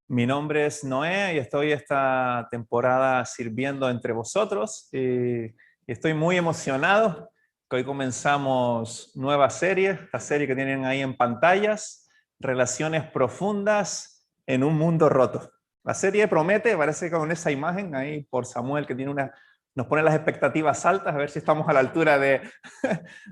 Mi nombre es Noé y estoy esta temporada sirviendo entre vosotros y estoy muy emocionado que hoy comenzamos nueva serie, la serie que tienen ahí en pantallas, Relaciones Profundas en un Mundo Roto. La serie promete, parece que con esa imagen ahí por Samuel que tiene nos pone las expectativas altas, a ver si estamos a la altura de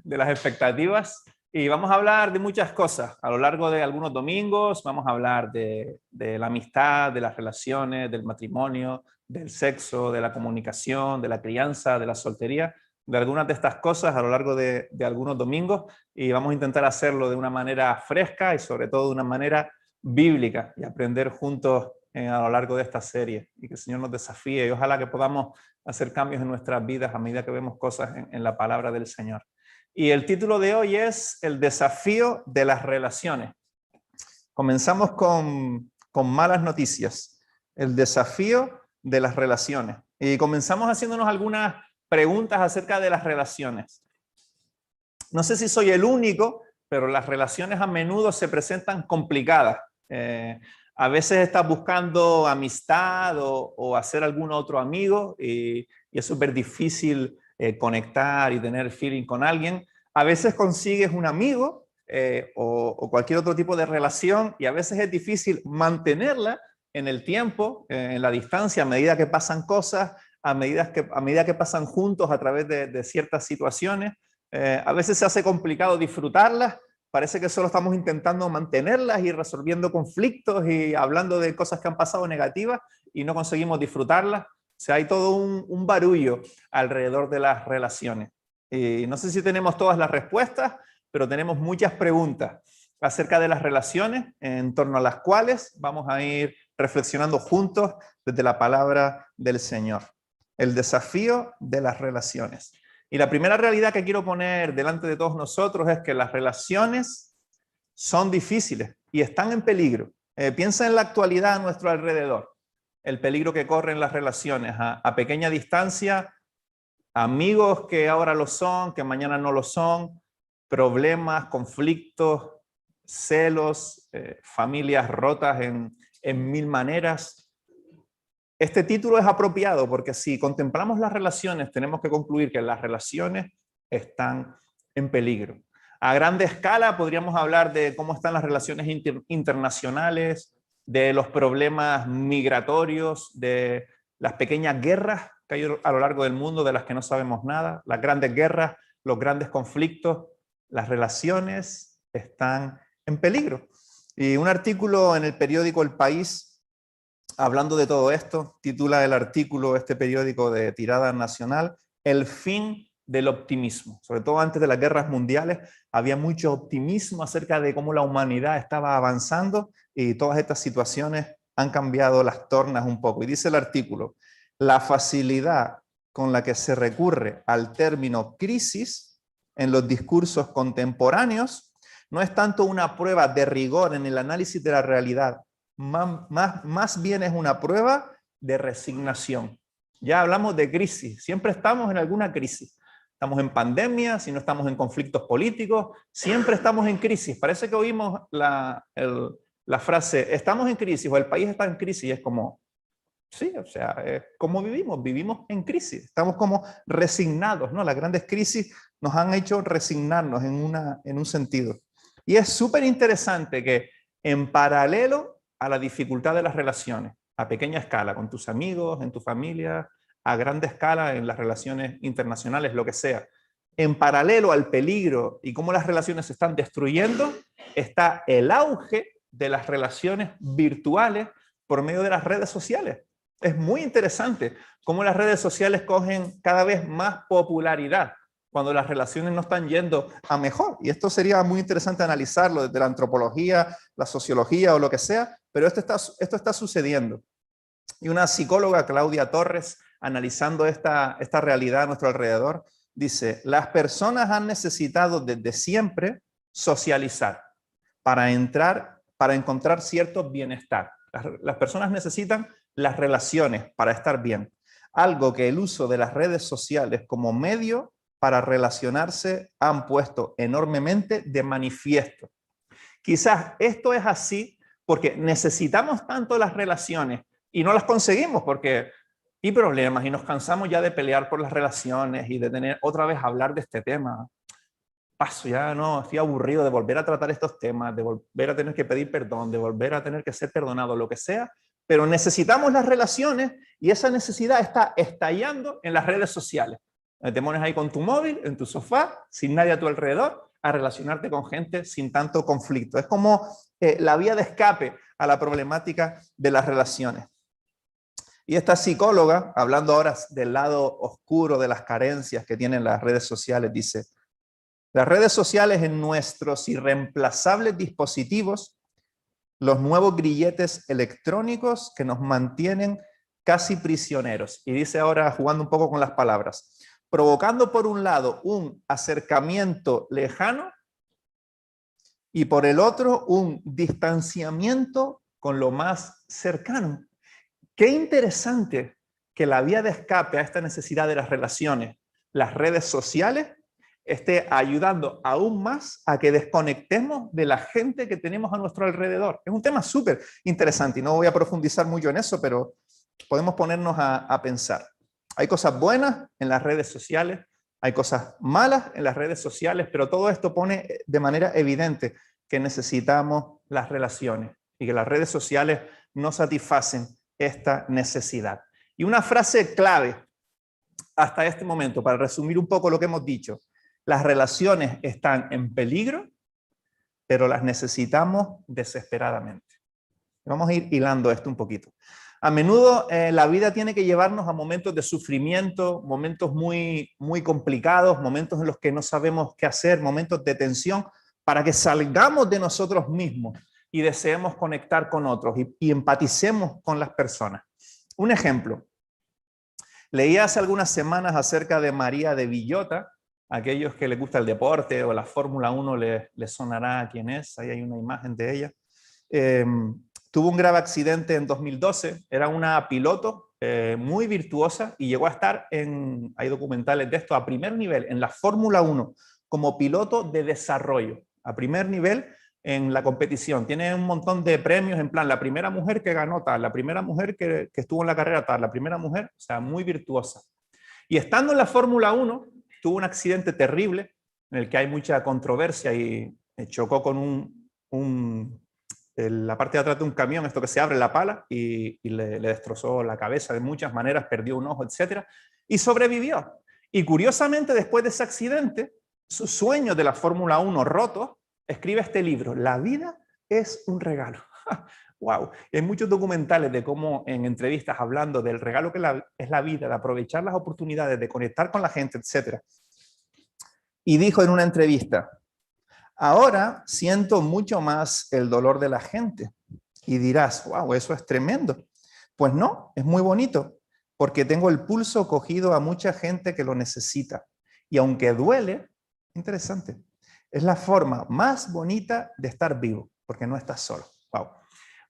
las expectativas. Y vamos a hablar de muchas cosas. A lo largo de algunos domingos vamos a hablar de la amistad, de las relaciones, del matrimonio, del sexo, de la comunicación, de la crianza, de la soltería, de algunas de estas cosas a lo largo de algunos domingos. Y vamos a intentar hacerlo de una manera fresca y sobre todo de una manera bíblica y aprender juntos a lo largo de esta serie. Y que el Señor nos desafíe y ojalá que podamos hacer cambios en nuestras vidas a medida que vemos cosas en la palabra del Señor. Y el título de hoy es El desafío de las relaciones. Comenzamos con malas noticias. El desafío de las relaciones. Y comenzamos haciéndonos algunas preguntas acerca de las relaciones. No sé si soy el único, pero las relaciones a menudo se presentan complicadas. A veces estás buscando amistad o hacer algún otro amigo y es súper difícil conectar y tener feeling con alguien. A veces consigues un amigo o cualquier otro tipo de relación y a veces es difícil mantenerla en el tiempo, en la distancia, a medida que pasan cosas, a medida que pasan juntos a través de ciertas situaciones. A veces se hace complicado disfrutarlas. Parece que solo estamos intentando mantenerlas y resolviendo conflictos y hablando de cosas que han pasado negativas y no conseguimos disfrutarlas. O sea, hay todo un barullo alrededor de las relaciones. Y no sé si tenemos todas las respuestas, pero tenemos muchas preguntas acerca de las relaciones en torno a las cuales vamos a ir reflexionando juntos desde la palabra del Señor. El desafío de las relaciones. Y la primera realidad que quiero poner delante de todos nosotros es que las relaciones son difíciles y están en peligro. Piensa en la actualidad a nuestro alrededor, el peligro que corren las relaciones a pequeña distancia, amigos que ahora lo son, que mañana no lo son, problemas, conflictos, celos, familias rotas en mil maneras. Este título es apropiado porque si contemplamos las relaciones, tenemos que concluir que las relaciones están en peligro. A grande escala podríamos hablar de cómo están las relaciones internacionales, de los problemas migratorios, de las pequeñas guerras que hay a lo largo del mundo de las que no sabemos nada, las grandes guerras, los grandes conflictos. Las relaciones están en peligro. Y un artículo en el periódico El País, hablando de todo esto, titula el artículo, este periódico de tirada nacional, El fin del optimismo. Sobre todo antes de las guerras mundiales había mucho optimismo acerca de cómo la humanidad estaba avanzando y todas estas situaciones han cambiado las tornas un poco. Y dice el artículo, la facilidad con la que se recurre al término crisis en los discursos contemporáneos no es tanto una prueba de rigor en el análisis de la realidad, más bien es una prueba de resignación. Ya hablamos de crisis, siempre estamos en alguna crisis. Estamos en pandemia, si no estamos en conflictos políticos, siempre estamos en crisis. Parece que oímos la frase, estamos en crisis o el país está en crisis, y es como, sí, o sea, ¿cómo vivimos? Vivimos en crisis, estamos como resignados, ¿no? Las grandes crisis nos han hecho resignarnos en un sentido. Y es súper interesante que en paralelo a la dificultad de las relaciones, a pequeña escala, con tus amigos, en tu familia, a grande escala en las relaciones internacionales, lo que sea. En paralelo al peligro y cómo las relaciones se están destruyendo, está el auge de las relaciones virtuales por medio de las redes sociales. Es muy interesante cómo las redes sociales cogen cada vez más popularidad cuando las relaciones no están yendo a mejor. Y esto sería muy interesante analizarlo desde la antropología, la sociología o lo que sea, pero esto está sucediendo. Y una psicóloga, Claudia Torres, analizando esta realidad a nuestro alrededor, dice, las personas han necesitado desde siempre socializar para encontrar cierto bienestar. Las personas necesitan las relaciones para estar bien. Algo que el uso de las redes sociales como medio para relacionarse han puesto enormemente de manifiesto. Quizás esto es así porque necesitamos tanto las relaciones y no las conseguimos porque hay problemas y nos cansamos ya de pelear por las relaciones y de tener otra vez hablar de este tema. Paso, ya no, estoy aburrido de volver a tratar estos temas, de volver a tener que pedir perdón, de volver a tener que ser perdonado, lo que sea, pero necesitamos las relaciones y esa necesidad está estallando en las redes sociales. Te pones ahí con tu móvil, en tu sofá, sin nadie a tu alrededor, a relacionarte con gente sin tanto conflicto. Es como la vía de escape a la problemática de las relaciones. Y esta psicóloga, hablando ahora del lado oscuro de las carencias que tienen las redes sociales, dice: las redes sociales en nuestros irreemplazables dispositivos, los nuevos grilletes electrónicos que nos mantienen casi prisioneros. Y dice ahora, jugando un poco con las palabras, provocando por un lado un acercamiento lejano y por el otro un distanciamiento con lo más cercano. Qué interesante que la vía de escape a esta necesidad de las relaciones, las redes sociales, esté ayudando aún más a que desconectemos de la gente que tenemos a nuestro alrededor. Es un tema súper interesante y no voy a profundizar mucho en eso, pero podemos ponernos a pensar. Hay cosas buenas en las redes sociales, hay cosas malas en las redes sociales, pero todo esto pone de manera evidente que necesitamos las relaciones y que las redes sociales no satisfacen esta necesidad. Y una frase clave hasta este momento, para resumir un poco lo que hemos dicho: las relaciones están en peligro, pero las necesitamos desesperadamente. Vamos a ir hilando esto un poquito. A menudo la vida tiene que llevarnos a momentos de sufrimiento, momentos muy complicados, momentos en los que no sabemos qué hacer, momentos de tensión, para que salgamos de nosotros mismos y deseemos conectar con otros y empaticemos con las personas. Un ejemplo. Leí hace algunas semanas acerca de María de Villota. Aquellos que les gusta el deporte o la Fórmula 1 les sonará quién es. Ahí hay una imagen de ella. Tuvo un grave accidente en 2012. Era una piloto muy virtuosa y llegó a estar hay documentales de esto, a primer nivel en la Fórmula 1 como piloto de desarrollo, a primer nivel en la competición. Tiene un montón de premios, en plan, la primera mujer que ganó tal, la primera mujer que estuvo en la carrera tal, la primera mujer, o sea, muy virtuosa. Y estando en la Fórmula 1, tuvo un accidente terrible en el que hay mucha controversia y chocó con la parte de atrás de un camión, esto que se abre la pala, y le destrozó la cabeza de muchas maneras, perdió un ojo, etc. Y sobrevivió. Y curiosamente, después de ese accidente, sus sueños de la Fórmula 1 rotos, escribe este libro: La vida es un regalo. ¡Wow! Y hay muchos documentales de cómo en entrevistas hablando del regalo que es la vida, de aprovechar las oportunidades, de conectar con la gente, etc. Y dijo en una entrevista: ahora siento mucho más el dolor de la gente. Y dirás: wow, eso es tremendo. Pues no, es muy bonito, porque tengo el pulso cogido a mucha gente que lo necesita. Y aunque duele, interesante, es la forma más bonita de estar vivo, porque no estás solo. Wow.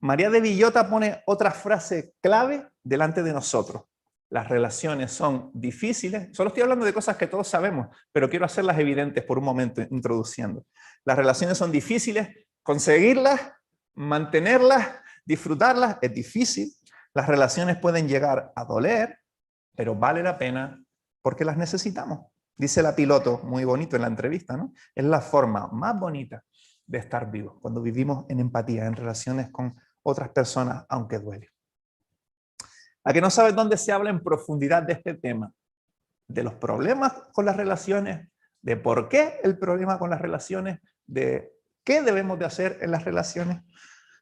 María de Villota pone otra frase clave delante de nosotros. Las relaciones son difíciles. Solo estoy hablando de cosas que todos sabemos, pero quiero hacerlas evidentes por un momento, introduciendo. Las relaciones son difíciles, conseguirlas, mantenerlas, disfrutarlas es difícil. Las relaciones pueden llegar a doler, pero vale la pena porque las necesitamos. Dice la piloto, muy bonito en la entrevista, ¿no? Es la forma más bonita de estar vivos, cuando vivimos en empatía, en relaciones con otras personas, aunque duele. ¿A que no sabes dónde se habla en profundidad de este tema? De los problemas con las relaciones, de por qué el problema con las relaciones, de qué debemos de hacer en las relaciones,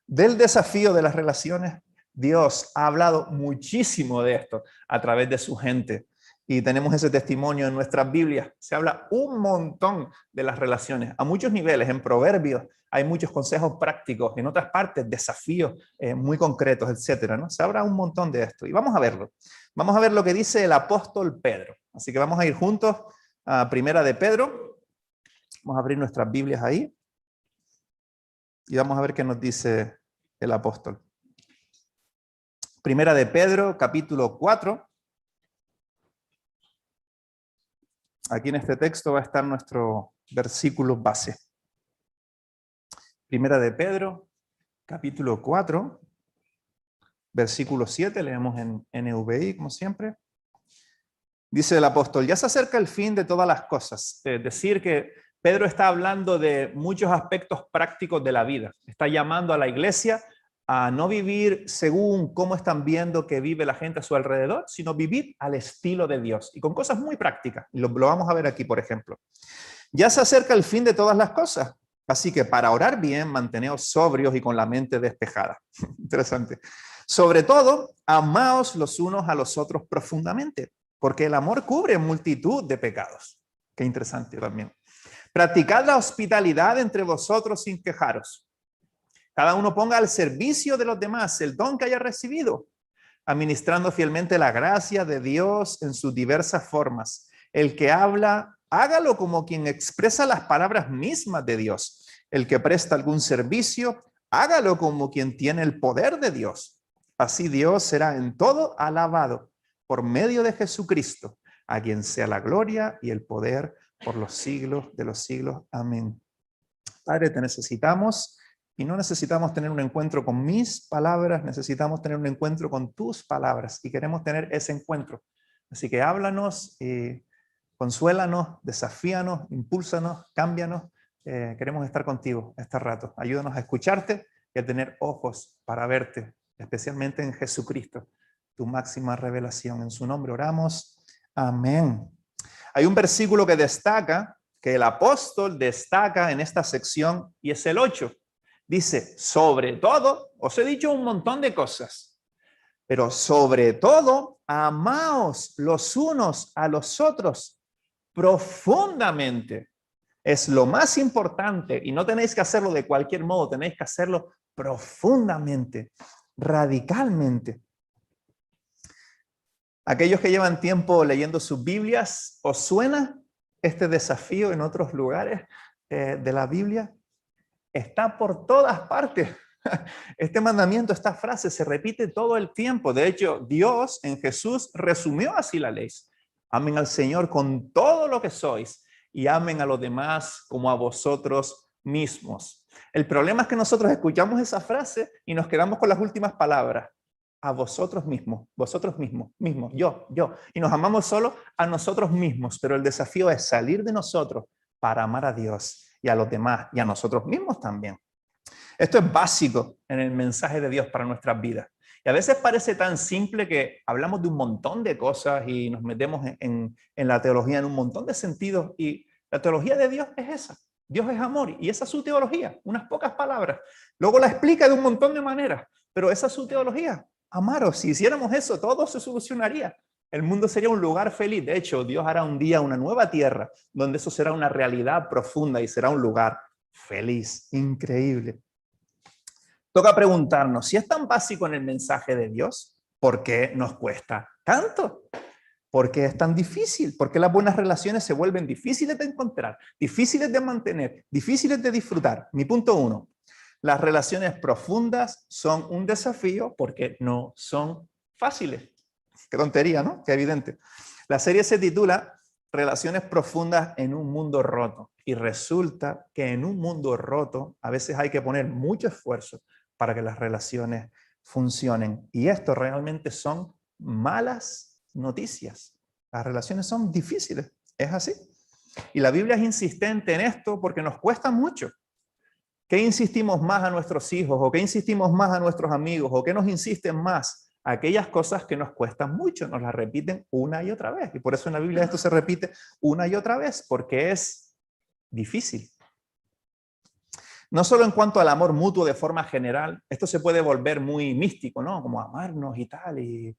del desafío de las relaciones. Dios ha hablado muchísimo de esto a través de su gente y tenemos ese testimonio en nuestras Biblias. Se habla un montón de las relaciones a muchos niveles. En Proverbios hay muchos consejos prácticos, en otras partes desafíos muy concretos, etcétera, ¿no? Se habla un montón de esto y vamos a verlo. Vamos a ver lo que dice el apóstol Pedro. Así que vamos a ir juntos a Primera de Pedro. Vamos a abrir nuestras Biblias ahí y vamos a ver qué nos dice el apóstol. Primera de Pedro, capítulo 4. Aquí en este texto va a estar nuestro versículo base. Primera de Pedro, capítulo 4, versículo 7, leemos en NVI, como siempre. Dice el apóstol, ya se acerca el fin de todas las cosas. Es decir, que Pedro está hablando de muchos aspectos prácticos de la vida. Está llamando a la iglesia a no vivir según cómo están viendo que vive la gente a su alrededor, sino vivir al estilo de Dios y con cosas muy prácticas. Lo vamos a ver aquí, por ejemplo. Ya se acerca el fin de todas las cosas. Así que para orar bien, manteneos sobrios y con la mente despejada. Interesante. Sobre todo, amaos los unos a los otros profundamente, porque el amor cubre multitud de pecados. Qué interesante también. Practicad la hospitalidad entre vosotros sin quejaros. Cada uno ponga al servicio de los demás el don que haya recibido, administrando fielmente la gracia de Dios en sus diversas formas. El que habla, hágalo como quien expresa las palabras mismas de Dios. El que presta algún servicio, hágalo como quien tiene el poder de Dios. Así Dios será en todo alabado por medio de Jesucristo, a quien sea la gloria y el poder por los siglos de los siglos. Amén. Padre, te necesitamos y no necesitamos tener un encuentro con mis palabras, necesitamos tener un encuentro con tus palabras y queremos tener ese encuentro. Así que háblanos, consuélanos, desafíanos, impúlsanos, cámbianos. Queremos estar contigo este rato. Ayúdanos a escucharte y a tener ojos para verte, especialmente en Jesucristo, tu máxima revelación. En su nombre oramos. Amén. Hay un versículo que destaca, que el apóstol destaca en esta sección, y es el 8. Dice, sobre todo, os he dicho un montón de cosas, pero sobre todo, amaos los unos a los otros profundamente. Es lo más importante y no tenéis que hacerlo de cualquier modo, tenéis que hacerlo profundamente, radicalmente. Aquellos que llevan tiempo leyendo sus Biblias, ¿os suena este desafío en otros lugares de la Biblia? Está por todas partes. Este mandamiento, esta frase se repite todo el tiempo. De hecho, Dios en Jesús resumió así la ley. Amen al Señor con todo lo que sois y amen a los demás como a vosotros mismos. El problema es que nosotros escuchamos esa frase y nos quedamos con las últimas palabras. A vosotros mismos, yo. Y nos amamos solo a nosotros mismos, pero el desafío es salir de nosotros para amar a Dios y a los demás y a nosotros mismos también. Esto es básico en el mensaje de Dios para nuestras vidas. Y a veces parece tan simple que hablamos de un montón de cosas y nos metemos en la teología en un montón de sentidos. Y la teología de Dios es esa. Dios es amor y esa es su teología, unas pocas palabras. Luego la explica de un montón de maneras, pero esa es su teología. Amaros, si hiciéramos eso, todo se solucionaría. El mundo sería un lugar feliz. De hecho, Dios hará un día una nueva tierra donde eso será una realidad profunda y será un lugar feliz, increíble. Toca preguntarnos, si es tan básico en el mensaje de Dios, ¿por qué nos cuesta tanto? ¿Por qué es tan difícil? ¿Por qué las buenas relaciones se vuelven difíciles de encontrar, difíciles de mantener, difíciles de disfrutar? Mi punto 1. Las relaciones profundas son un desafío porque no son fáciles. Qué tontería, ¿no? Qué evidente. La serie se titula Relaciones profundas en un mundo roto. Y resulta que en un mundo roto a veces hay que poner mucho esfuerzo para que las relaciones funcionen. Y esto realmente son malas noticias. Las relaciones son difíciles. Es así. Y la Biblia es insistente en esto porque nos cuesta mucho. ¿Qué insistimos más a nuestros hijos? ¿O qué insistimos más a nuestros amigos? ¿O qué nos insisten más? Aquellas cosas que nos cuestan mucho, nos las repiten una y otra vez. Y por eso en la Biblia esto se repite una y otra vez, porque es difícil. No solo en cuanto al amor mutuo de forma general, esto se puede volver muy místico, ¿no? Como amarnos y tal, y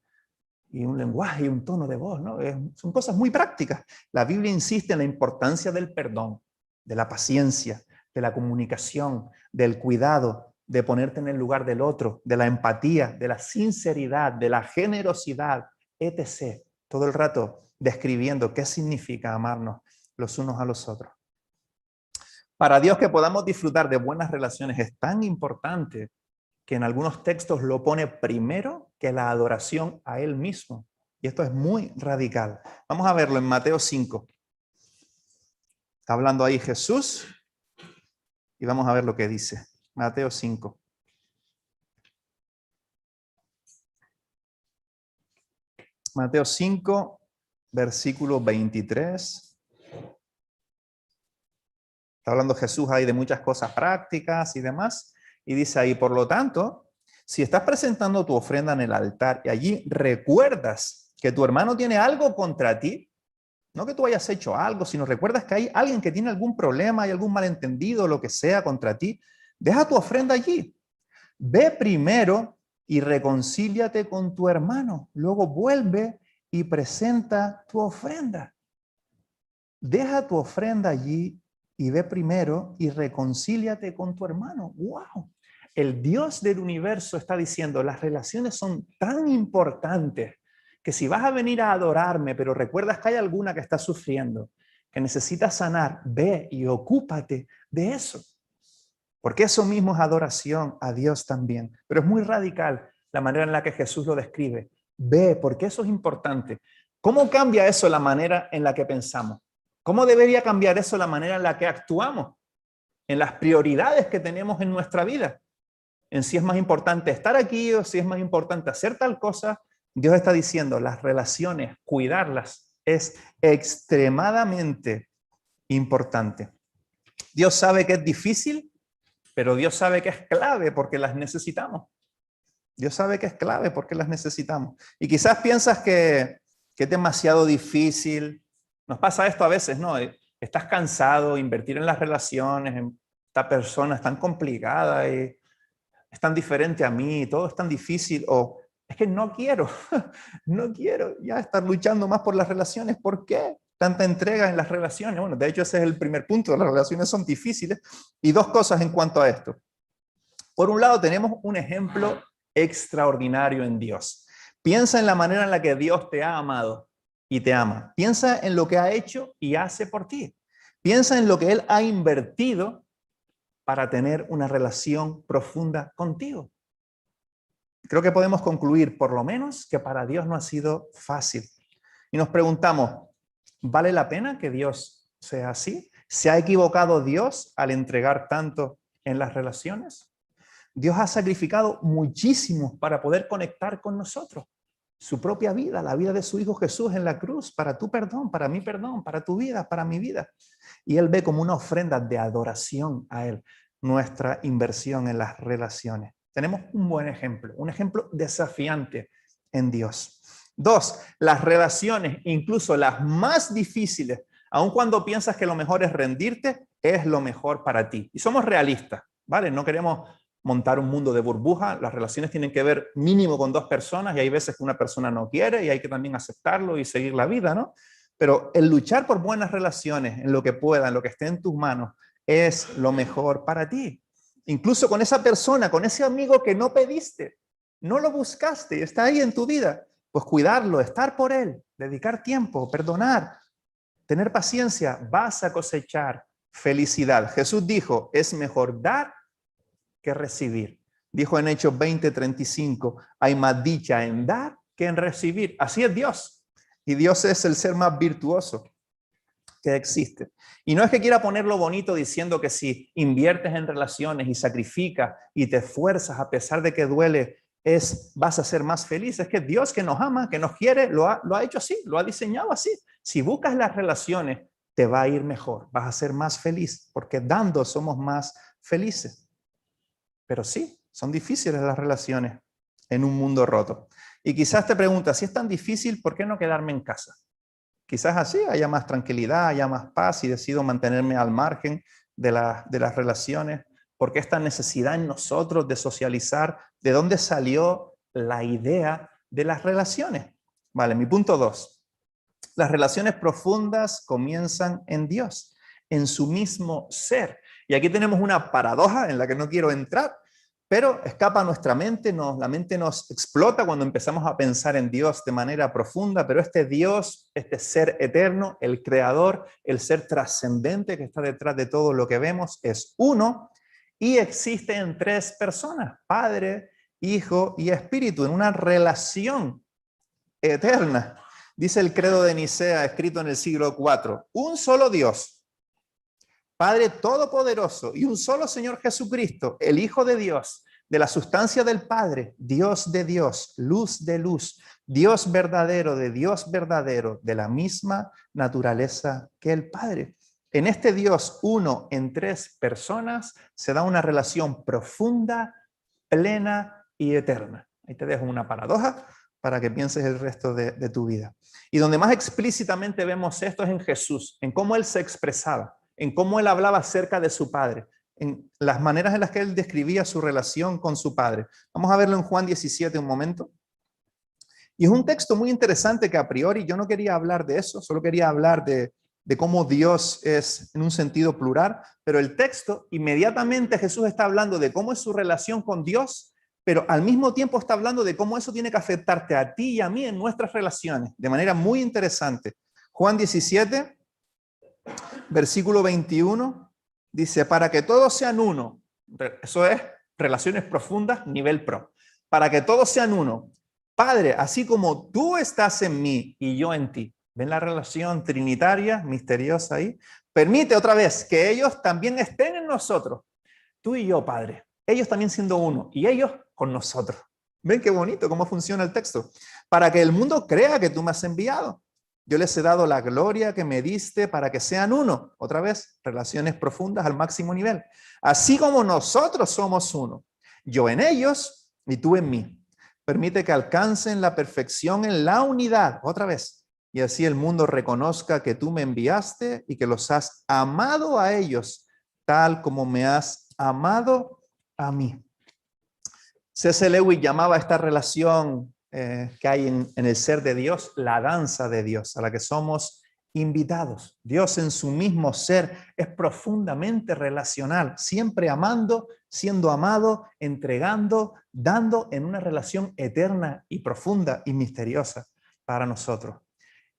un lenguaje y un tono de voz, ¿no? Son cosas muy prácticas. La Biblia insiste en la importancia del perdón, de la paciencia, de la comunicación, del cuidado, de ponerte en el lugar del otro, de la empatía, de la sinceridad, de la generosidad, etc. Todo el rato describiendo qué significa amarnos los unos a los otros. Para Dios, que podamos disfrutar de buenas relaciones es tan importante que en algunos textos lo pone primero que la adoración a Él mismo. Y esto es muy radical. Vamos a verlo en Mateo 5. Está hablando ahí Jesús y vamos a ver lo que dice. Mateo 5. Mateo 5, versículo 23. Está hablando Jesús ahí de muchas cosas prácticas y demás. Y dice ahí, por lo tanto, si estás presentando tu ofrenda en el altar y allí recuerdas que tu hermano tiene algo contra ti, no que tú hayas hecho algo, sino recuerdas que hay alguien que tiene algún problema, hay algún malentendido, lo que sea contra ti, deja tu ofrenda allí. Ve primero y reconcíliate con tu hermano. Luego vuelve y presenta tu ofrenda. Deja tu ofrenda allí y ve primero y reconcíliate con tu hermano. ¡Wow! El Dios del universo está diciendo, las relaciones son tan importantes que si vas a venir a adorarme, pero recuerdas que hay alguna que está sufriendo, que necesita sanar, ve y ocúpate de eso. Porque eso mismo es adoración a Dios también. Pero es muy radical la manera en la que Jesús lo describe. Ve, porque eso es importante. ¿Cómo cambia eso la manera en la que pensamos? ¿Cómo debería cambiar eso la manera en la que actuamos? En las prioridades que tenemos en nuestra vida. En si es más importante estar aquí o si es más importante hacer tal cosa. Dios está diciendo, las relaciones, cuidarlas, es extremadamente importante. Dios sabe que es difícil, pero Dios sabe que es clave porque las necesitamos. Dios sabe que es clave porque las necesitamos. Y quizás piensas que es demasiado difícil. Nos pasa esto a veces, ¿no? Estás cansado, invertir en las relaciones, en esta persona es tan complicada y es tan diferente a mí, todo es tan difícil, o es que no quiero, no quiero ya estar luchando más por las relaciones. ¿Por qué? Tanta entrega en las relaciones. Bueno, de hecho ese es el primer punto, las relaciones son difíciles. Y dos cosas en cuanto a esto. Por un lado tenemos un ejemplo extraordinario en Dios. Piensa en la manera en la que Dios te ha amado y te ama. Piensa en lo que ha hecho y hace por ti. Piensa en lo que Él ha invertido para tener una relación profunda contigo. Creo que podemos concluir, por lo menos, que para Dios no ha sido fácil. Y nos preguntamos, ¿vale la pena que Dios sea así? ¿Se ha equivocado Dios al entregar tanto en las relaciones? Dios ha sacrificado muchísimo para poder conectar con nosotros. Su propia vida, la vida de su Hijo Jesús en la cruz, para tu perdón, para mi perdón, para tu vida, para mi vida. Y Él ve como una ofrenda de adoración a Él, nuestra inversión en las relaciones. Tenemos un buen ejemplo, un ejemplo desafiante en Dios. Dos, las relaciones, incluso las más difíciles, aun cuando piensas que lo mejor es rendirte, es lo mejor para ti. Y somos realistas, ¿vale? No queremos montar un mundo de burbuja. Las relaciones tienen que ver mínimo con dos personas y hay veces que una persona no quiere y hay que también aceptarlo y seguir la vida, ¿no? Pero el luchar por buenas relaciones, en lo que pueda, en lo que esté en tus manos, es lo mejor para ti. Incluso con esa persona, con ese amigo que no pediste, no lo buscaste, está ahí en tu vida, pues cuidarlo, estar por él, dedicar tiempo, perdonar, tener paciencia, vas a cosechar felicidad. Jesús dijo, es mejor dar que recibir. Dijo en Hechos 20:35, hay más dicha en dar que en recibir. Así es Dios. Y Dios es el ser más virtuoso que existe. Y no es que quiera ponerlo bonito diciendo que si inviertes en relaciones y sacrificas y te esfuerzas a pesar de que duele, vas a ser más feliz. Es que Dios que nos ama, que nos quiere, lo ha hecho así, lo ha diseñado así. Si buscas las relaciones, te va a ir mejor, vas a ser más feliz, porque dando somos más felices. Pero sí, son difíciles las relaciones en un mundo roto. Y quizás te preguntas, si es tan difícil, ¿por qué no quedarme en casa? Quizás así haya más tranquilidad, haya más paz y decido mantenerme al margen de las relaciones. ¿Por qué esta necesidad en nosotros de socializar? ¿De dónde salió la idea de las relaciones? Vale, mi punto 2. Las relaciones profundas comienzan en Dios, en su mismo ser. Y aquí tenemos una paradoja en la que no quiero entrar, pero escapa a nuestra mente, la mente nos explota cuando empezamos a pensar en Dios de manera profunda, pero este Dios, este ser eterno, el creador, el ser trascendente que está detrás de todo lo que vemos, es uno y existe en tres personas, Padre, Hijo y Espíritu, en una relación eterna. Dice el credo de Nicea, escrito en el siglo IV, un solo Dios, Padre todopoderoso y un solo Señor Jesucristo, el Hijo de Dios, de la sustancia del Padre, Dios de Dios, luz de luz, Dios verdadero de Dios verdadero, de la misma naturaleza que el Padre. En este Dios uno en tres personas se da una relación profunda, plena y eterna. Ahí te dejo una paradoja para que pienses el resto de tu vida. Y donde más explícitamente vemos esto es en Jesús, en cómo Él se expresaba, en cómo Él hablaba acerca de su Padre, en las maneras en las que Él describía su relación con su Padre. Vamos a verlo en Juan 17 un momento. Y es un texto muy interesante que a priori yo no quería hablar de eso, solo quería hablar de cómo Dios es en un sentido plural, pero el texto inmediatamente Jesús está hablando de cómo es su relación con Dios, pero al mismo tiempo está hablando de cómo eso tiene que afectarte a ti y a mí en nuestras relaciones, de manera muy interesante. Juan 17, versículo 21, dice, para que todos sean uno, eso es relaciones profundas, nivel pro, para que todos sean uno, Padre, así como tú estás en mí y yo en ti. ¿Ven la relación trinitaria, misteriosa ahí? Permite otra vez que ellos también estén en nosotros. Tú y yo, Padre. Ellos también siendo uno y ellos con nosotros. ¿Ven qué bonito cómo funciona el texto? Para que el mundo crea que tú me has enviado. Yo les he dado la gloria que me diste para que sean uno. Otra vez, relaciones profundas al máximo nivel. Así como nosotros somos uno. Yo en ellos y tú en mí. Permite que alcancen la perfección en la unidad, otra vez, y así el mundo reconozca que tú me enviaste y que los has amado a ellos, tal como me has amado a mí. C.S. Lewis llamaba esta relación que hay en el ser de Dios, la danza de Dios, a la que somos invitados. Dios en su mismo ser es profundamente relacional, siempre amando, siendo amado, entregando, dando en una relación eterna y profunda y misteriosa para nosotros.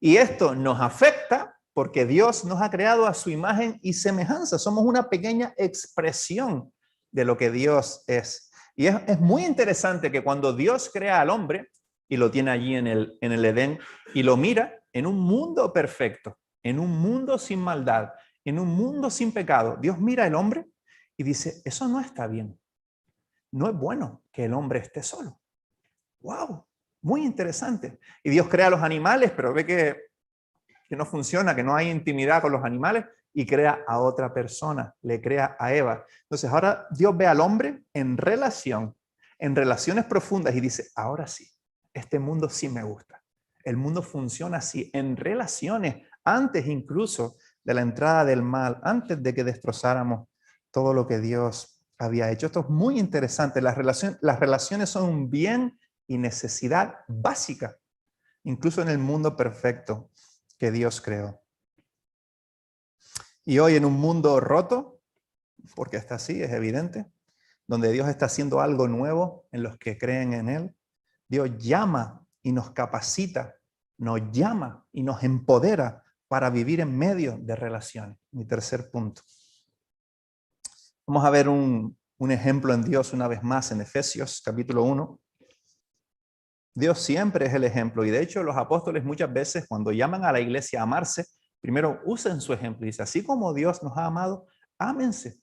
Y esto nos afecta porque Dios nos ha creado a su imagen y semejanza. Somos una pequeña expresión de lo que Dios es. Y es muy interesante que cuando Dios crea al hombre y lo tiene allí en el Edén y lo mira en un mundo perfecto, en un mundo sin maldad, en un mundo sin pecado, Dios mira al hombre y dice, eso no está bien. No es bueno que el hombre esté solo. ¡Wow! Muy interesante. Y Dios crea a los animales, pero ve que no funciona, que no hay intimidad con los animales y crea a otra persona, le crea a Eva. Entonces ahora Dios ve al hombre en relaciones profundas y dice, ahora sí, este mundo sí me gusta. El mundo funciona así, en relaciones, antes incluso de la entrada del mal, antes de que destrozáramos todo lo que Dios había hecho. Esto es muy interesante. Las relaciones son un bien y necesidad básica, incluso en el mundo perfecto que Dios creó. Y hoy en un mundo roto, porque está así, es evidente, donde Dios está haciendo algo nuevo en los que creen en Él, Dios llama y nos capacita, nos llama y nos empodera para vivir en medio de relaciones. Mi tercer punto. Vamos a ver un ejemplo en Dios una vez más en Efesios capítulo 1. Dios siempre es el ejemplo y de hecho los apóstoles muchas veces cuando llaman a la iglesia a amarse, primero usen su ejemplo y dice, así como Dios nos ha amado, ámense.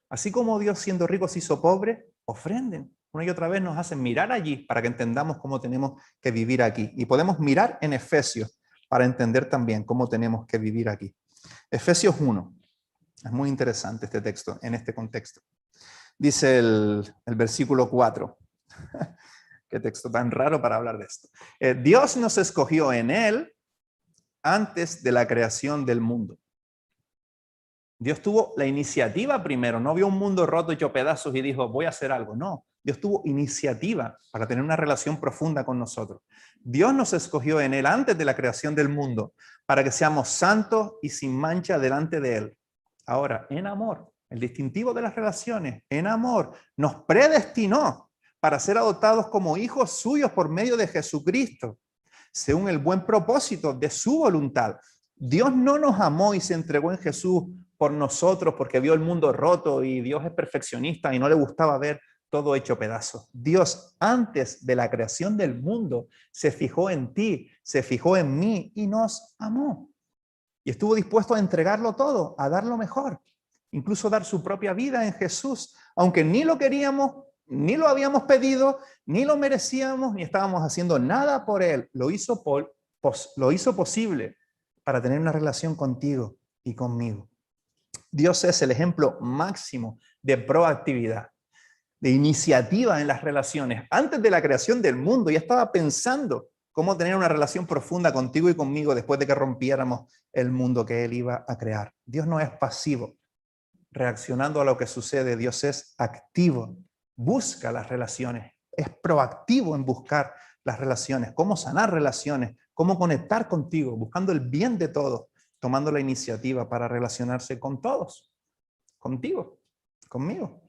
Así como Dios siendo rico se hizo pobre, ofrenden. Una y otra vez nos hacen mirar allí para que entendamos cómo tenemos que vivir aquí. Y podemos mirar en Efesios para entender también cómo tenemos que vivir aquí. Efesios 1. Es muy interesante este texto en este contexto. Dice el versículo 4. Qué texto tan raro para hablar de esto. Dios nos escogió en Él antes de la creación del mundo. Dios tuvo la iniciativa primero, no vio un mundo roto hecho pedazos y dijo, voy a hacer algo. No, Dios tuvo iniciativa para tener una relación profunda con nosotros. Dios nos escogió en Él antes de la creación del mundo para que seamos santos y sin mancha delante de Él. Ahora, en amor, el distintivo de las relaciones, en amor, nos predestinó para ser adoptados como hijos suyos por medio de Jesucristo, según el buen propósito de su voluntad. Dios no nos amó y se entregó en Jesús por nosotros porque vio el mundo roto y Dios es perfeccionista y no le gustaba ver todo hecho pedazos. Dios antes de la creación del mundo se fijó en ti, se fijó en mí y nos amó. Y estuvo dispuesto a entregarlo todo, a dar lo mejor, incluso dar su propia vida en Jesús, aunque ni lo queríamos Ni lo habíamos pedido, ni lo merecíamos, ni estábamos haciendo nada por Él. Lo hizo posible para tener una relación contigo y conmigo. Dios es el ejemplo máximo de proactividad, de iniciativa en las relaciones. Antes de la creación del mundo ya estaba pensando cómo tener una relación profunda contigo y conmigo después de que rompiéramos el mundo que Él iba a crear. Dios no es pasivo, reaccionando a lo que sucede. Dios es activo, busca las relaciones, es proactivo en buscar las relaciones, cómo sanar relaciones, cómo conectar contigo, buscando el bien de todos, tomando la iniciativa para relacionarse con todos, contigo, conmigo.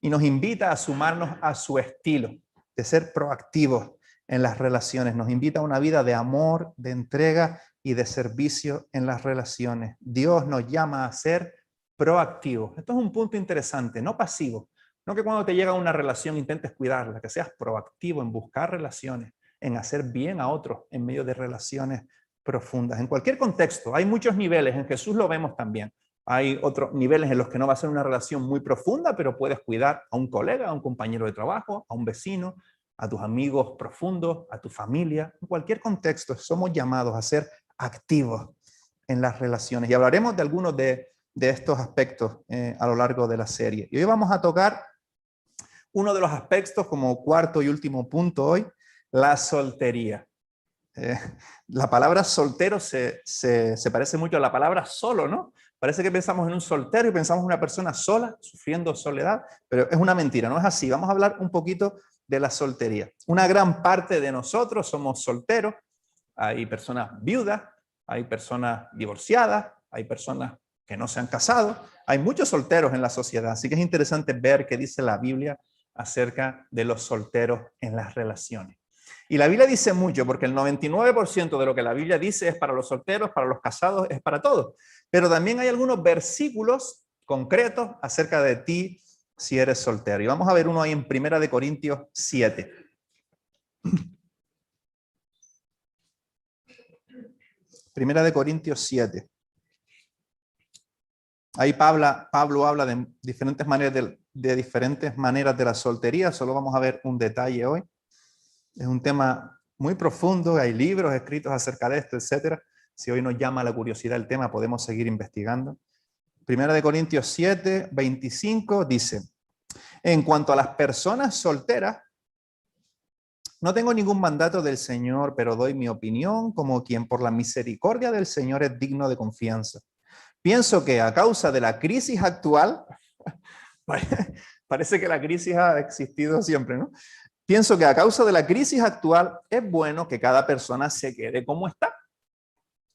Y nos invita a sumarnos a su estilo, de ser proactivos en las relaciones. Nos invita a una vida de amor, de entrega y de servicio en las relaciones. Dios nos llama a ser proactivos. Esto es un punto interesante, no pasivo. No que cuando te llega una relación intentes cuidarla, que seas proactivo en buscar relaciones, en hacer bien a otros en medio de relaciones profundas. En cualquier contexto, hay muchos niveles, en Jesús lo vemos también. Hay otros niveles en los que no va a ser una relación muy profunda, pero puedes cuidar a un colega, a un compañero de trabajo, a un vecino, a tus amigos profundos, a tu familia. En cualquier contexto somos llamados a ser activos en las relaciones. Y hablaremos de algunos de estos aspectos a lo largo de la serie. Y hoy vamos a tocar uno de los aspectos como cuarto y último punto hoy, la soltería. La palabra soltero se parece mucho a la palabra solo, ¿no? Parece que pensamos en un soltero y pensamos en una persona sola, sufriendo soledad, pero es una mentira, no es así. Vamos a hablar un poquito de la soltería. Una gran parte de nosotros somos solteros, hay personas viudas, hay personas divorciadas, hay personas que no se han casado, hay muchos solteros en la sociedad, así que es interesante ver qué dice la Biblia acerca de los solteros en las relaciones. Y la Biblia dice mucho, porque el 99% de lo que la Biblia dice es para los solteros, para los casados, es para todos. Pero también hay algunos versículos concretos acerca de ti si eres soltero. Y vamos a ver uno ahí en 1 Corintios 7. 1 Corintios 7. Ahí Pablo habla de diferentes maneras de diferentes maneras de la soltería. Solo vamos a ver un detalle hoy. Es un tema muy profundo, hay libros escritos acerca de esto, etcétera. Si hoy nos llama la curiosidad el tema, podemos seguir investigando. 1 Corintios 7, 25 dice: en cuanto a las personas solteras, no tengo ningún mandato del Señor, pero doy mi opinión como quien por la misericordia del Señor es digno de confianza. Pienso que a causa de la crisis actual, parece que la crisis ha existido siempre, ¿no? Pienso que a causa de la crisis actual es bueno que cada persona se quede como está.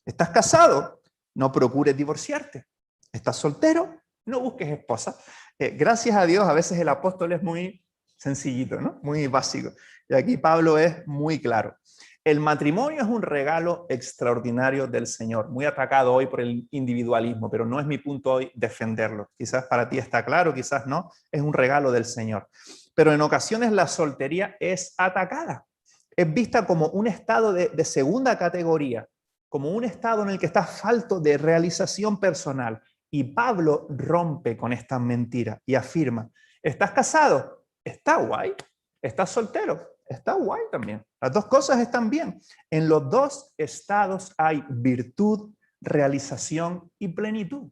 ¿Estás casado? No procures divorciarte. ¿Estás soltero? No busques esposa. Gracias a Dios, a veces el apóstol es muy sencillito, ¿no? Muy básico. Y aquí Pablo es muy claro. El matrimonio es un regalo extraordinario del Señor, muy atacado hoy por el individualismo, pero no es mi punto hoy defenderlo. Quizás para ti está claro, quizás no. Es un regalo del Señor. Pero en ocasiones la soltería es atacada. Es vista como un estado de segunda categoría, como un estado en el que está falto de realización personal. Y Pablo rompe con esta mentira y afirma: ¿estás casado? Está guay. ¿Estás soltero? Está guay también. Las dos cosas están bien. En los dos estados hay virtud, realización y plenitud.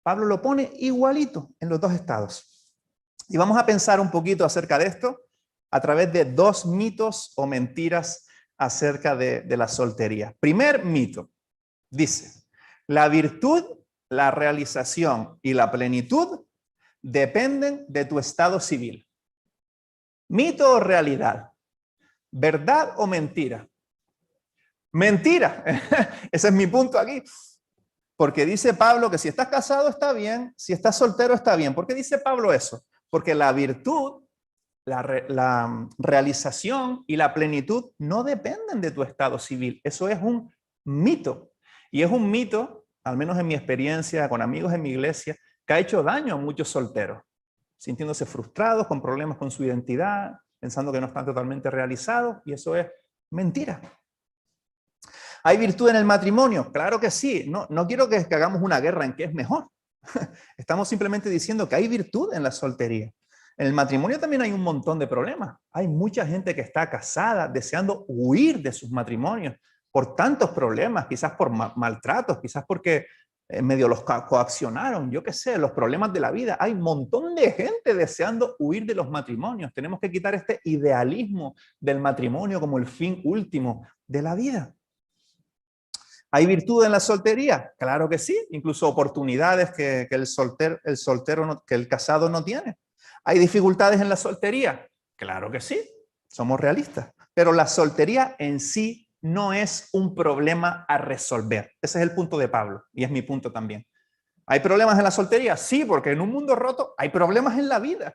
Pablo lo pone igualito en los dos estados. Y vamos a pensar un poquito acerca de esto a través de dos mitos o mentiras acerca de la soltería. Primer mito, dice: la virtud, la realización y la plenitud dependen de tu estado civil. ¿Mito o realidad? ¿Verdad o mentira? Mentira. Ese es mi punto aquí. Porque dice Pablo que si estás casado está bien, si estás soltero está bien. ¿Por qué dice Pablo eso? Porque la virtud, la realización y la plenitud no dependen de tu estado civil. Eso es un mito. Y es un mito, al menos en mi experiencia con amigos en mi iglesia, que ha hecho daño a muchos solteros, sintiéndose frustrados, con problemas con su identidad, pensando que no están totalmente realizados, y eso es mentira. ¿Hay virtud en el matrimonio? Claro que sí. No quiero que hagamos una guerra en qué es mejor. Estamos simplemente diciendo que hay virtud en la soltería. En el matrimonio también hay un montón de problemas. Hay mucha gente que está casada deseando huir de sus matrimonios por tantos problemas, quizás por maltratos, quizás porque medio los coaccionaron, yo qué sé, los problemas de la vida. Hay un montón de gente deseando huir de los matrimonios. Tenemos que quitar este idealismo del matrimonio como el fin último de la vida. ¿Hay virtud en la soltería? Claro que sí, incluso oportunidades que el casado no tiene. ¿Hay dificultades en la soltería? Claro que sí, somos realistas. Pero la soltería en sí no es un problema a resolver. Ese es el punto de Pablo y es mi punto también. ¿Hay problemas en la soltería? Sí, porque en un mundo roto hay problemas en la vida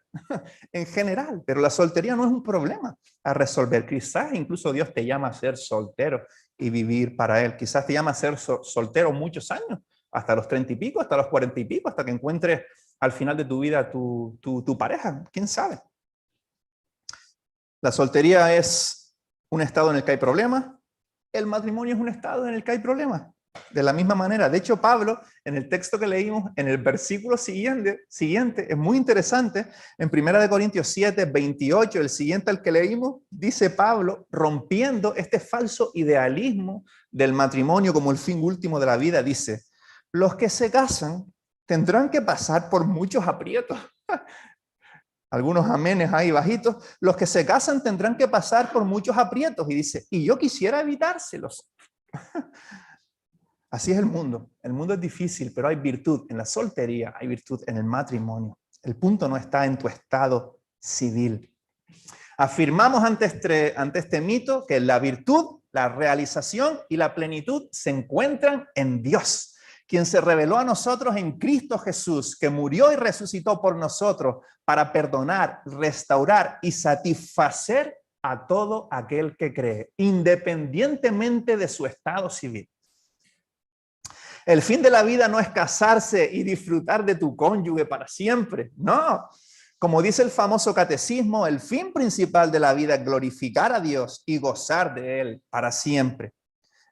en general, pero la soltería no es un problema a resolver. Quizás incluso Dios te llama a ser soltero y vivir para Él. Quizás te llama a ser soltero muchos años, hasta los 30 y pico, hasta los 40 y pico, hasta que encuentres al final de tu vida tu pareja. ¿Quién sabe? La soltería es un estado en el que hay problemas. El matrimonio es un estado en el que hay problemas. De la misma manera, de hecho, Pablo, en el texto que leímos, en el versículo siguiente es muy interesante, en 1 Corintios 7, 28, el siguiente al que leímos, dice Pablo, rompiendo este falso idealismo del matrimonio como el fin último de la vida, dice, los que se casan tendrán que pasar por muchos aprietos. Algunos amenes ahí bajitos. Los que se casan tendrán que pasar por muchos aprietos. Y dice, y yo quisiera evitárselos. Así es el mundo. El mundo es difícil, pero hay virtud en la soltería, hay virtud en el matrimonio. El punto no está en tu estado civil. Afirmamos ante este mito que la virtud, la realización y la plenitud se encuentran en Dios, quien se reveló a nosotros en Cristo Jesús, que murió y resucitó por nosotros para perdonar, restaurar y satisfacer a todo aquel que cree, independientemente de su estado civil. El fin de la vida no es casarse y disfrutar de tu cónyuge para siempre, no. Como dice el famoso catecismo, el fin principal de la vida es glorificar a Dios y gozar de Él para siempre,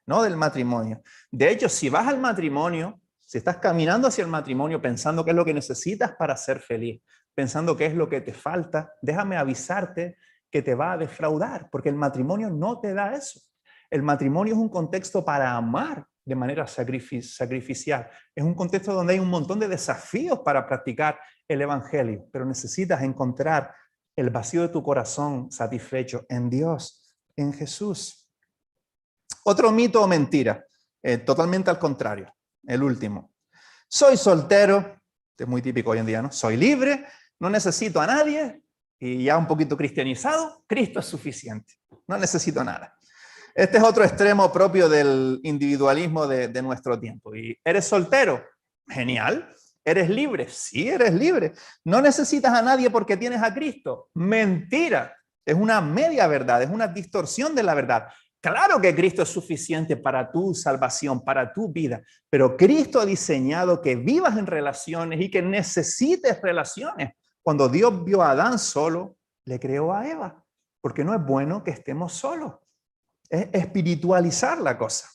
no del matrimonio. De hecho, si vas al matrimonio, si estás caminando hacia el matrimonio pensando qué es lo que necesitas para ser feliz, pensando qué es lo que te falta, déjame avisarte que te va a defraudar, porque el matrimonio no te da eso. El matrimonio es un contexto para amar de manera sacrificial. Es un contexto donde hay un montón de desafíos para practicar el evangelio, pero necesitas encontrar el vacío de tu corazón satisfecho en Dios, en Jesús. Otro mito o mentira, totalmente al contrario, el último. Soy soltero, es muy típico hoy en día, ¿no? Soy libre, no necesito a nadie y ya un poquito cristianizado, Cristo es suficiente, no necesito nada. Este es otro extremo propio del individualismo de nuestro tiempo. ¿Y eres soltero? Genial. ¿Eres libre? Sí, eres libre. ¿No necesitas a nadie porque tienes a Cristo? Mentira. Es una media verdad, es una distorsión de la verdad. Claro que Cristo es suficiente para tu salvación, para tu vida, pero Cristo ha diseñado que vivas en relaciones y que necesites relaciones. Cuando Dios vio a Adán solo, le creó a Eva, porque no es bueno que estemos solos. Es espiritualizar la cosa.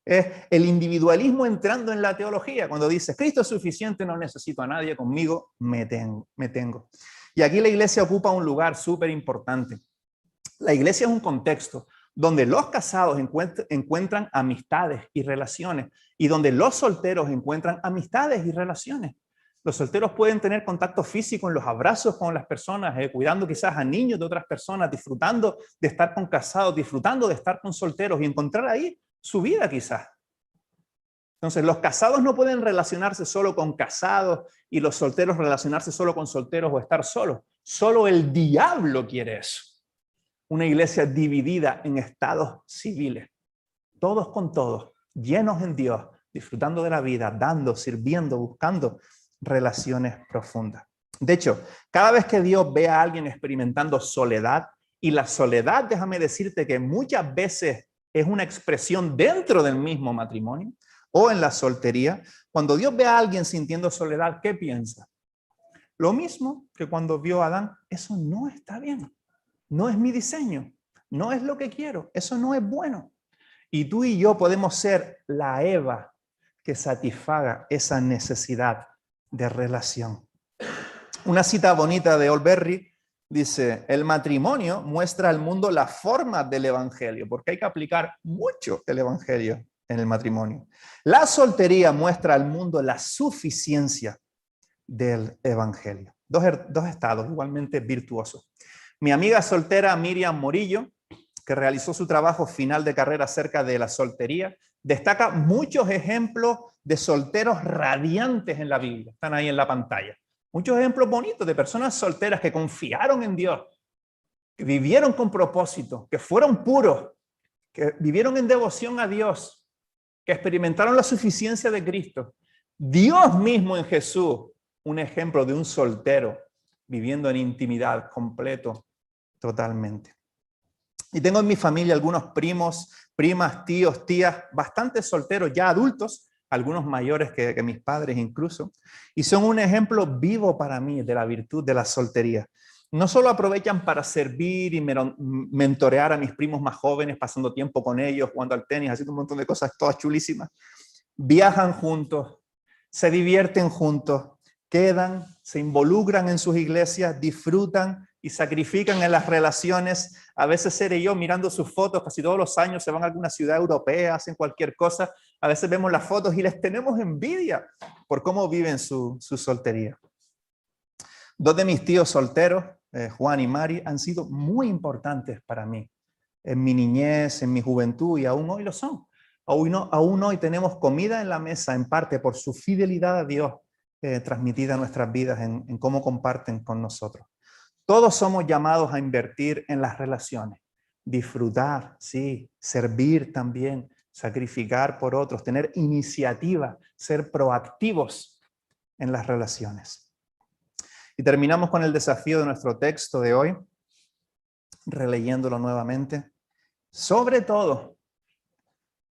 Es el individualismo entrando en la teología. Cuando dices, Cristo es suficiente, no necesito a nadie, conmigo me tengo. Y aquí la iglesia ocupa un lugar súper importante. La iglesia es un contexto donde los casados encuentran amistades y relaciones y donde los solteros encuentran amistades y relaciones. Los solteros pueden tener contacto físico en los abrazos con las personas, cuidando quizás a niños de otras personas, disfrutando de estar con casados, disfrutando de estar con solteros y encontrar ahí su vida quizás. Entonces, los casados no pueden relacionarse solo con casados y los solteros relacionarse solo con solteros o estar solos. Solo el diablo quiere eso. Una iglesia dividida en estados civiles, todos con todos, llenos en Dios, disfrutando de la vida, dando, sirviendo, buscando relaciones profundas. De hecho, cada vez que Dios ve a alguien experimentando soledad, y la soledad, déjame decirte que muchas veces es una expresión dentro del mismo matrimonio o en la soltería, cuando Dios ve a alguien sintiendo soledad, ¿qué piensa? Lo mismo que cuando vio a Adán, eso no está bien, no es mi diseño, no es lo que quiero, eso no es bueno. Y tú y yo podemos ser la Eva que satisfaga esa necesidad de relación. Una cita bonita de Olberry dice, el matrimonio muestra al mundo la forma del evangelio, porque hay que aplicar mucho el evangelio en el matrimonio. La soltería muestra al mundo la suficiencia del evangelio. Dos estados igualmente virtuosos. Mi amiga soltera Miriam Morillo, que realizó su trabajo final de carrera acerca de la soltería, destaca muchos ejemplos de solteros radiantes en la Biblia. Están ahí en la pantalla. Muchos ejemplos bonitos de personas solteras que confiaron en Dios, que vivieron con propósito, que fueron puros, que vivieron en devoción a Dios, que experimentaron la suficiencia de Cristo. Dios mismo en Jesús, un ejemplo de un soltero viviendo en intimidad completo, totalmente. Y tengo en mi familia algunos primos, primas, tíos, tías, bastante solteros, ya adultos, algunos mayores que mis padres incluso, y son un ejemplo vivo para mí de la virtud de la soltería. No solo aprovechan para servir y mentorear a mis primos más jóvenes, pasando tiempo con ellos, jugando al tenis, haciendo un montón de cosas todas chulísimas. Viajan juntos, se divierten juntos, quedan, se involucran en sus iglesias, disfrutan y sacrifican en las relaciones. A veces Sere y yo mirando sus fotos, casi todos los años se van a alguna ciudad europea, hacen cualquier cosa. A veces vemos las fotos y les tenemos envidia por cómo viven su soltería. Dos de mis tíos solteros, Juan y Mari, han sido muy importantes para mí en mi niñez, en mi juventud, y aún hoy lo son. Aún hoy tenemos comida en la mesa, en parte por su fidelidad a Dios, transmitida a nuestras vidas en cómo comparten con nosotros. Todos somos llamados a invertir en las relaciones, disfrutar, sí, servir también, sacrificar por otros, tener iniciativa, ser proactivos en las relaciones. Y terminamos con el desafío de nuestro texto de hoy, releyéndolo nuevamente. Sobre todo,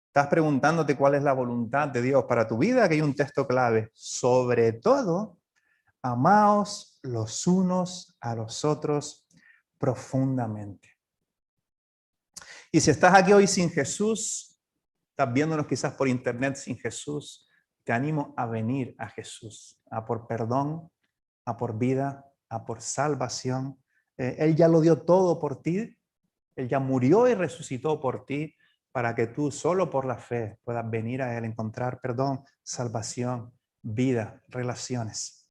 estás preguntándote cuál es la voluntad de Dios para tu vida, que hay un texto clave. Sobre todo, amaos los unos a los otros profundamente. Y si estás aquí hoy sin Jesús, estás viéndonos quizás por internet sin Jesús, te animo a venir a Jesús, a por perdón, a por vida, a por salvación. Él ya lo dio todo por ti. Él ya murió y resucitó por ti para que tú solo por la fe puedas venir a Él, encontrar perdón, salvación, vida, relaciones.